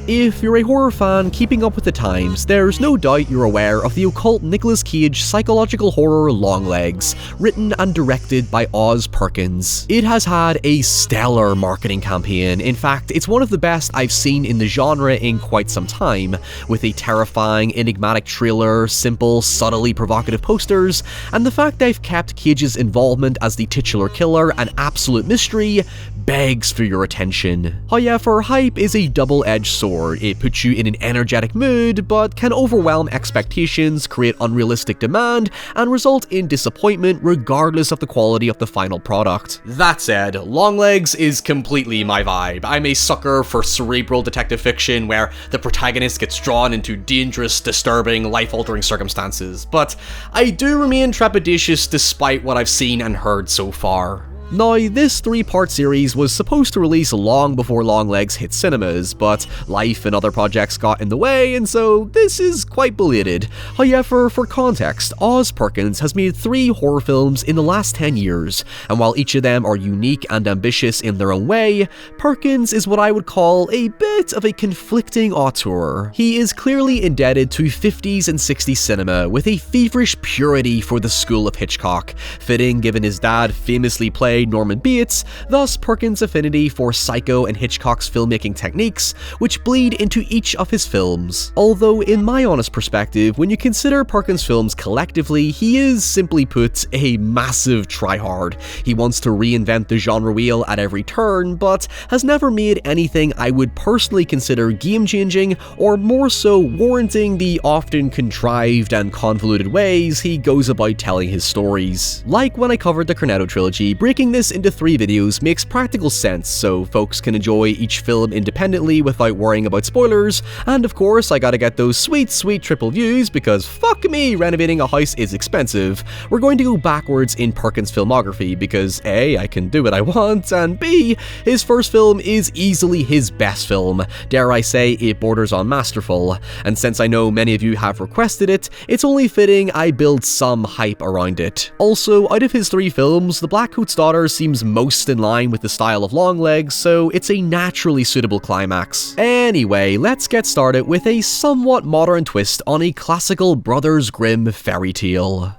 If you're a horror fan keeping up with the times, there's no doubt you're aware of the occult Nicolas Cage psychological horror Longlegs, written and directed by Oz Perkins. It has had a stellar marketing campaign. In fact, it's one of the best I've seen in the genre in quite some time, with a terrifying, enigmatic trailer, simple, subtly provocative posters, and the fact they've kept Cage's involvement as the titular killer an absolute mystery begs for your attention. However, hype is a double-edged sword. It puts you in an energetic mood, but can overwhelm expectations, create unrealistic demand, and result in disappointment regardless of the quality of the final product. That said, Longlegs is completely my vibe. I'm a sucker for cerebral detective fiction where the protagonist gets drawn into dangerous, disturbing, life-altering circumstances, but I do remain trepidatious despite what I've seen and heard so far. Now, this 3-part series was supposed to release long before Longlegs hit cinemas, but life and other projects got in the way, and so this is quite belated. However, for context, Oz Perkins has made 3 horror films in the last 10 years, and while each of them are unique and ambitious in their own way, Perkins is what I would call a bit of a conflicting auteur. He is clearly indebted to 50s and 60s cinema, with a feverish purity for the school of Hitchcock, fitting given his dad famously played Norman Bates, thus Perkins' affinity for Psycho and Hitchcock's filmmaking techniques, which bleed into each of his films. Although, in my honest perspective, when you consider Perkins' films collectively, he is, simply put, a massive tryhard. He wants to reinvent the genre wheel at every turn, but has never made anything I would personally consider game-changing, or more so warranting the often contrived and convoluted ways he goes about telling his stories. Like when I covered the Cornetto trilogy, breaking this into 3 videos makes practical sense so folks can enjoy each film independently without worrying about spoilers, and of course I gotta get those sweet triple views because fuck me, renovating a house is expensive. We're going to go backwards in Perkins' filmography because A, I can do what I want, and B, his first film is easily his best film. Dare I say, it borders on masterful, and since I know many of you have requested it, it's only fitting I build some hype around it. Also, out of his 3 films, The Blackcoat's Daughter seems most in line with the style of Longlegs, so it's a naturally suitable climax. Anyway, let's get started with a somewhat modern twist on a classical Brothers Grimm fairy tale.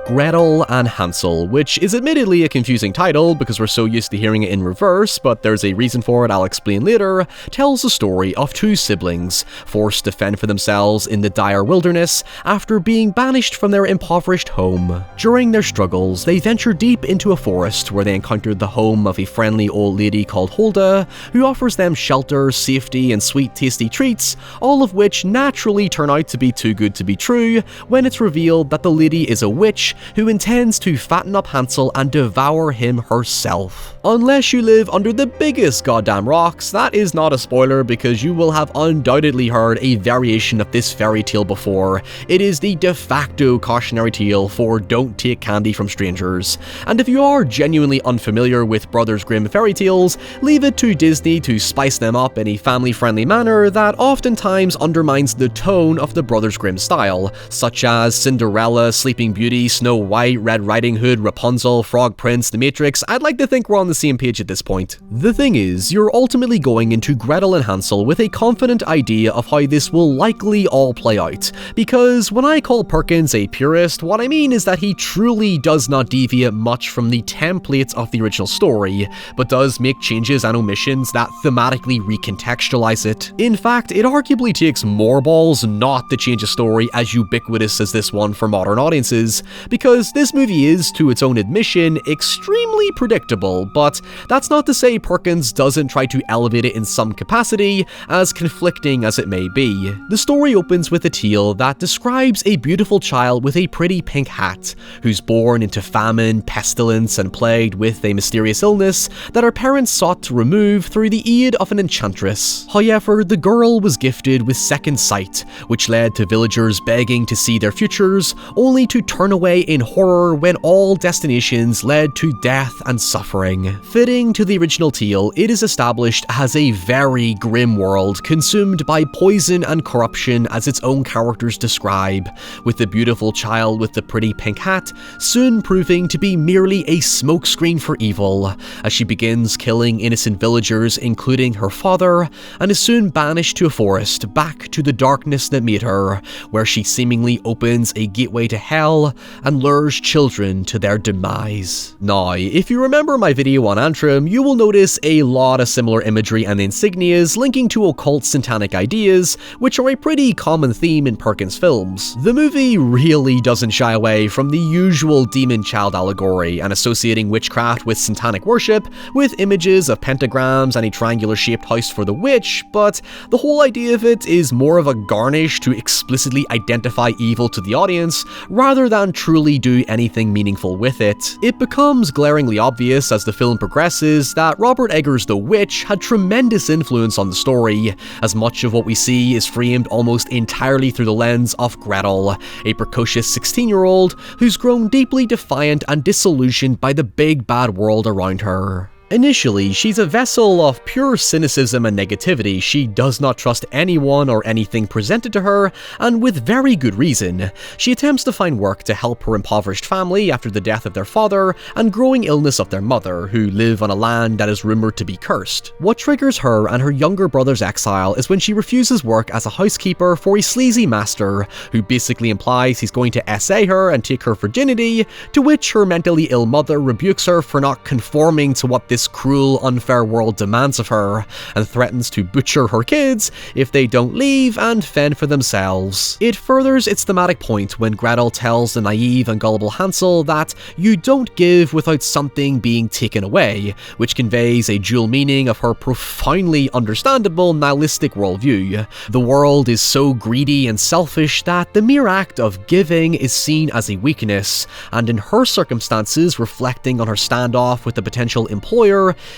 Gretel and Hansel, which is admittedly a confusing title because we're so used to hearing it in reverse, but there's a reason for it I'll explain later, tells the story of 2 siblings forced to fend for themselves in the dire wilderness after being banished from their impoverished home. During their struggles, they venture deep into a forest where they encountered the home of a friendly old lady called Hulda, who offers them shelter, safety, and sweet tasty treats, all of which naturally turn out to be too good to be true when it's revealed that the lady is a witch who intends to fatten up Hansel and devour him herself. Unless you live under the biggest goddamn rocks, that is not a spoiler because you will have undoubtedly heard a variation of this fairy tale before. It is the de facto cautionary tale for don't take candy from strangers. And if you are genuinely unfamiliar with Brothers Grimm fairy tales, leave it to Disney to spice them up in a family-friendly manner that oftentimes undermines the tone of the Brothers Grimm style, such as Cinderella, Sleeping Beauty, Snow White, Red Riding Hood, Rapunzel, Frog Prince, The Matrix. I'd like to think we're on the same page at this point. The thing is, you're ultimately going into Gretel and Hansel with a confident idea of how this will likely all play out, because when I call Perkins a purist, what I mean is that he truly does not deviate much from the templates of the original story, but does make changes and omissions that thematically recontextualize it. In fact, it arguably takes more balls not to change a story as ubiquitous as this one for modern audiences, because this movie is, to its own admission, extremely predictable, but that's not to say Perkins doesn't try to elevate it in some capacity, as conflicting as it may be. The story opens with a tale that describes a beautiful child with a pretty pink hat, who's born into famine, pestilence, and plagued with a mysterious illness that her parents sought to remove through the aid of an enchantress. However, the girl was gifted with second sight, which led to villagers begging to see their futures, only to turn away in horror when all destinations led to death and suffering. Fitting to the original tale, it is established as a very grim world consumed by poison and corruption, as its own characters describe, with the beautiful child with the pretty pink hat soon proving to be merely a smokescreen for evil, as she begins killing innocent villagers including her father, and is soon banished to a forest back to the darkness that made her, where she seemingly opens a gateway to hell and lures children to their demise. Now, if you remember my video on Antrim, you will notice a lot of similar imagery and insignias linking to occult satanic ideas, which are a pretty common theme in Perkins films. The movie really doesn't shy away from the usual demon child allegory and associating witchcraft with satanic worship, with images of pentagrams and a triangular shaped house for the witch, but the whole idea of it is more of a garnish to explicitly identify evil to the audience, rather than truly do anything meaningful with it. It becomes glaringly obvious as the film progresses that Robert Eggers' The Witch had tremendous influence on the story, as much of what we see is framed almost entirely through the lens of Gretel, a precocious 16-year-old who's grown deeply defiant and disillusioned by the big bad world around her. Initially, she's a vessel of pure cynicism and negativity. She does not trust anyone or anything presented to her, and with very good reason. She attempts to find work to help her impoverished family after the death of their father and growing illness of their mother, who live on a land that is rumored to be cursed. What triggers her and her younger brother's exile is when she refuses work as a housekeeper for a sleazy master, who basically implies he's going to SA her and take her virginity, to which her mentally ill mother rebukes her for not conforming to what this cruel, unfair world demands of her, and threatens to butcher her kids if they don't leave and fend for themselves. It furthers its thematic point when Gretel tells the naive and gullible Hansel that you don't give without something being taken away, which conveys a dual meaning of her profoundly understandable nihilistic worldview. The world is so greedy and selfish that the mere act of giving is seen as a weakness, and in her circumstances, reflecting on her standoff with the potential employer,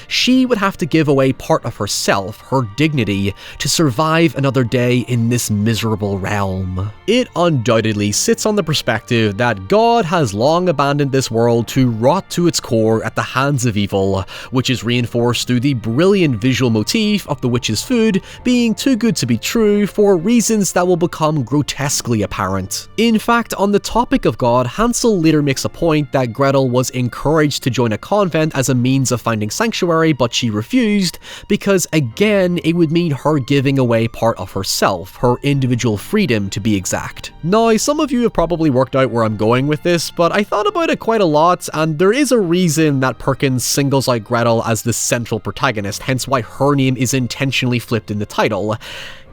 she would have to give away part of herself, her dignity, to survive another day in this miserable realm. It undoubtedly sits on the perspective that God has long abandoned this world to rot to its core at the hands of evil, which is reinforced through the brilliant visual motif of the witch's food being too good to be true for reasons that will become grotesquely apparent. In fact, on the topic of God, Hansel later makes a point that Gretel was encouraged to join a convent as a means of finding sanctuary, but she refused because, again, it would mean her giving away part of herself, her individual freedom to be exact. Now, some of you have probably worked out where I'm going with this, but I thought about it quite a lot, and there is a reason that Perkins singles out Gretel as the central protagonist, hence why her name is intentionally flipped in the title.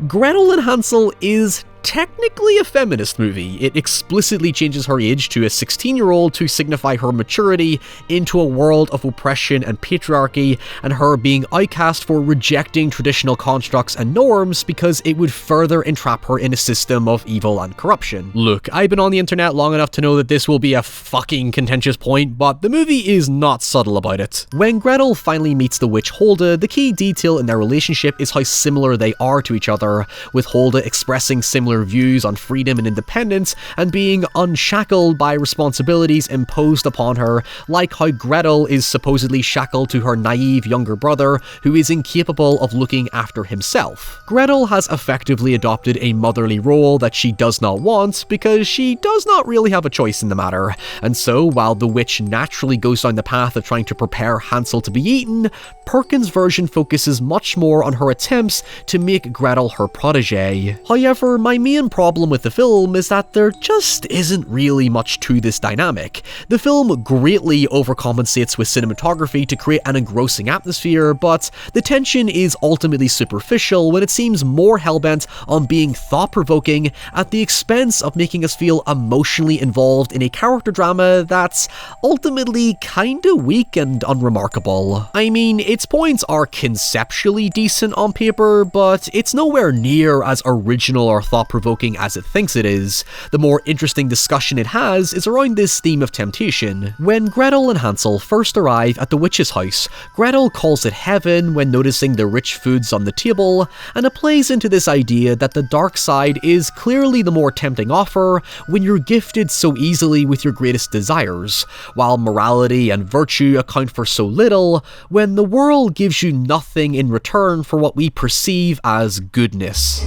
Gretel and Hansel is technically a feminist movie. It explicitly changes her age to a 16-year-old to signify her maturity into a world of oppression and patriarchy, and her being outcast for rejecting traditional constructs and norms because it would further entrap her in a system of evil and corruption. Look, I've been on the internet long enough to know that this will be a fucking contentious point, but the movie is not subtle about it. When Gretel finally meets the witch Hulda, the key detail in their relationship is how similar they are to each other, with Hulda expressing similar views on freedom and independence and being unshackled by responsibilities imposed upon her, like how Gretel is supposedly shackled to her naive younger brother who is incapable of looking after himself. Gretel has effectively adopted a motherly role that she does not want because she does not really have a choice in the matter, and so while the witch naturally goes down the path of trying to prepare Hansel to be eaten, Perkins' version focuses much more on her attempts to make Gretel her protege. However, my main problem with the film is that there just isn't really much to this dynamic. The film greatly overcompensates with cinematography to create an engrossing atmosphere, but the tension is ultimately superficial when it seems more hellbent on being thought-provoking at the expense of making us feel emotionally involved in a character drama that's ultimately kinda weak and unremarkable. I mean, its points are conceptually decent on paper, but it's nowhere near as original or thought thought-provoking as it thinks it is, the more interesting discussion it has is around this theme of temptation. When Gretel and Hansel first arrive at the witch's house, Gretel calls it heaven when noticing the rich foods on the table, and it plays into this idea that the dark side is clearly the more tempting offer when you're gifted so easily with your greatest desires, while morality and virtue account for so little when the world gives you nothing in return for what we perceive as goodness.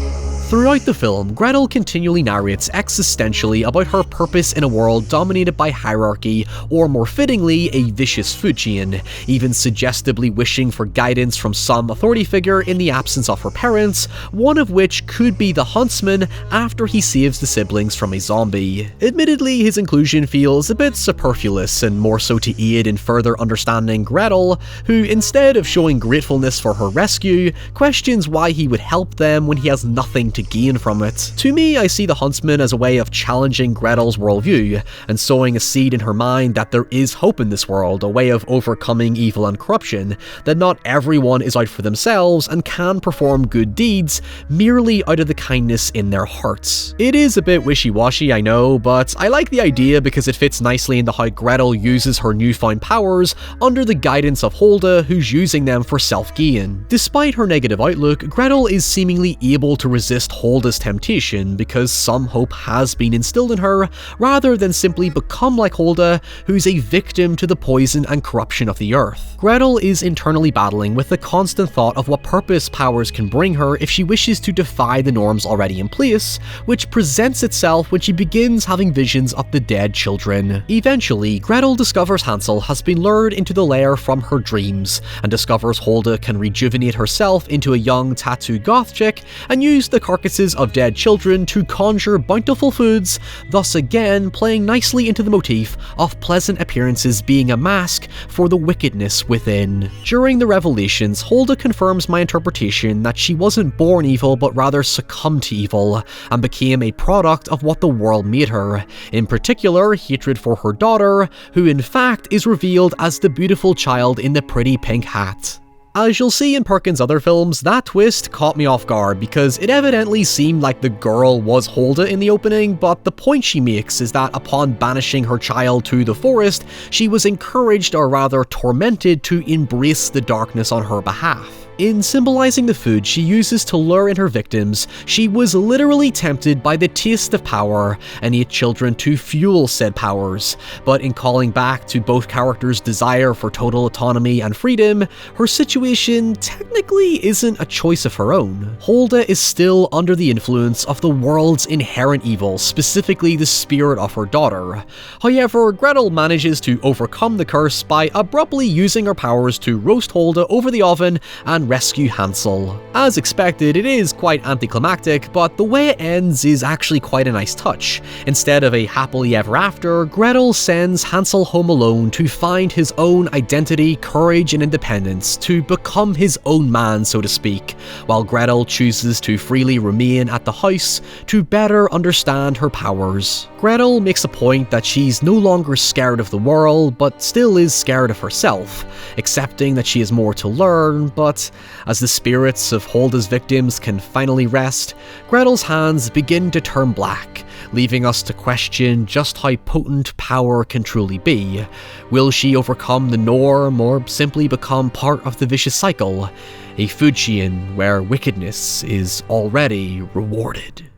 Throughout the film, Gretel continually narrates existentially about her purpose in a world dominated by hierarchy, or more fittingly, a vicious food chain, even suggestively wishing for guidance from some authority figure in the absence of her parents, one of which could be the huntsman after he saves the siblings from a zombie. Admittedly, his inclusion feels a bit superfluous and more so to aid in further understanding Gretel, who instead of showing gratefulness for her rescue, questions why he would help them when he has nothing to gain from it. To me, I see the huntsman as a way of challenging Gretel's worldview, and sowing a seed in her mind that there is hope in this world, a way of overcoming evil and corruption, that not everyone is out for themselves and can perform good deeds merely out of the kindness in their hearts. It is a bit wishy-washy, I know, but I like the idea because it fits nicely into how Gretel uses her newfound powers under the guidance of Hulda, who's using them for self-gain. Despite her negative outlook, Gretel is seemingly able to resist Hulda's temptation because some hope has been instilled in her, rather than simply become like Hulda, who's a victim to the poison and corruption of the earth. Gretel is internally battling with the constant thought of what purpose powers can bring her if she wishes to defy the norms already in place, which presents itself when she begins having visions of the dead children. Eventually, Gretel discovers Hansel has been lured into the lair from her dreams, and discovers Hulda can rejuvenate herself into a young tattooed goth chick and use the carcasses of dead children to conjure bountiful foods, thus again playing nicely into the motif of pleasant appearances being a mask for the wickedness within. During the revelations, Hulda confirms my interpretation that she wasn't born evil but rather succumbed to evil, and became a product of what the world made her, in particular hatred for her daughter, who in fact is revealed as the beautiful child in the pretty pink hat. As you'll see in Perkins' other films, that twist caught me off guard because it evidently seemed like the girl was Hulda in the opening, but the point she makes is that upon banishing her child to the forest, she was encouraged, or rather tormented, to embrace the darkness on her behalf. In symbolizing the food she uses to lure in her victims, she was literally tempted by the taste of power and ate children to fuel said powers, but in calling back to both characters' desire for total autonomy and freedom, her situation technically isn't a choice of her own. Hulda is still under the influence of the world's inherent evil, specifically the spirit of her daughter. However, Gretel manages to overcome the curse by abruptly using her powers to roast Hulda over the oven and rescue Hansel. As expected, it is quite anticlimactic, but the way it ends is actually quite a nice touch. Instead of a happily ever after, Gretel sends Hansel home alone to find his own identity, courage, and independence, to become his own man, so to speak, while Gretel chooses to freely remain at the house to better understand her powers. Gretel makes a point that she's no longer scared of the world, but still is scared of herself, accepting that she has more to learn, but as the spirits of Hulda's victims can finally rest, Gretel's hands begin to turn black, leaving us to question just how potent power can truly be. Will she overcome the norm, or simply become part of the vicious cycle, a food chain where wickedness is already rewarded?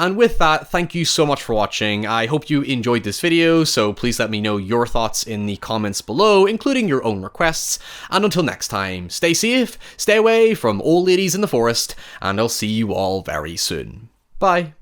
And with that, thank you so much for watching. I hope you enjoyed this video, so please let me know your thoughts in the comments below, including your own requests. And until next time, stay safe, stay away from old ladies in the forest, and I'll see you all very soon. Bye.